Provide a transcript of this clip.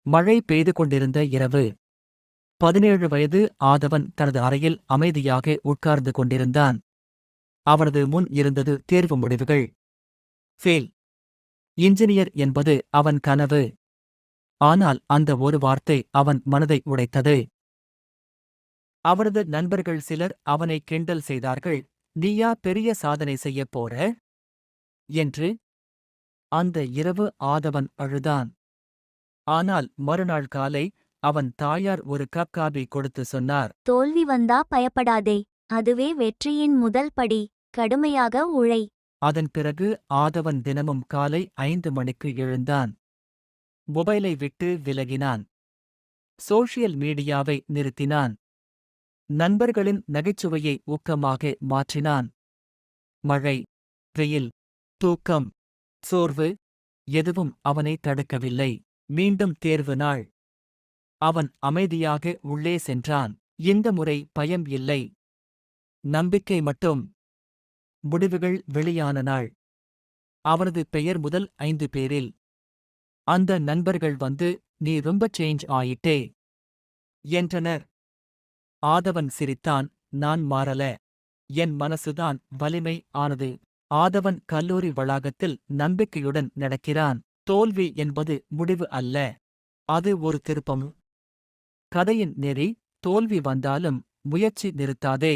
மழை பெய்து கொண்டிருந்த இரவு. 17 வயது ஆதவன் தனது அறையில் அமைதியாக உட்கார்ந்து கொண்டிருந்தான். அவனது முன் இருந்தது தேர்வு முடிவுகள். ஃபெயில். இன்ஜினியர் என்பது அவன் கனவு. ஆனால் அந்த ஒரு வார்த்தை அவன் மனதை உடைத்தது. அவனது நண்பர்கள் சிலர் அவனை கிண்டல் செய்தார்கள். நீயா பெரிய சாதனை செய்யப் போற? என்று. அந்த இரவு ஆதவன் அழுதான். ஆனால் மறுநாள் காலை அவன் தாயார் ஒரு கப் காபி கொடுத்து சொன்னார். தோல்வி வந்தா பயப்படாதே, அதுவே வெற்றியின் முதல் படி. கடுமையாக உழை. அதன் பிறகு ஆதவன் தினமும் காலை 5 மணிக்கு எழுந்தான். மொபைலை விட்டு விலகினான். சோஷியல் மீடியாவை நிறுத்தினான். நண்பர்களின் நகைச்சுவையை ஊக்கமாக மாற்றினான். மழை, வெயில், தூக்கம், சோர்வு எதுவும் அவனை தடுக்கவில்லை. மீண்டும் தேர்வு நாள். அவன் அமைதியாக உள்ளே சென்றான். இந்த முறை பயம் இல்லை, நம்பிக்கை மட்டும். முடிவுகள் வெளியான நாள். அவனது பெயர் முதல் 5 பேரில். அந்த நண்பர்கள் வந்து, நீ ரொம்ப சேஞ்ச் ஆயிட்டே என்றனர். ஆதவன் சிரித்தான். நான் மாறல, என் மனசுதான் வலிமை ஆனது. ஆதவன் கல்லூரி வளாகத்தில் நம்பிக்கையுடன் நடக்கிறான். தோல்வி என்பது முடிவு அல்ல, அது ஒரு திருப்பம். கதையின் நெறி: தோல்வி வந்தாலும் முயற்சி நிறுத்தாதே.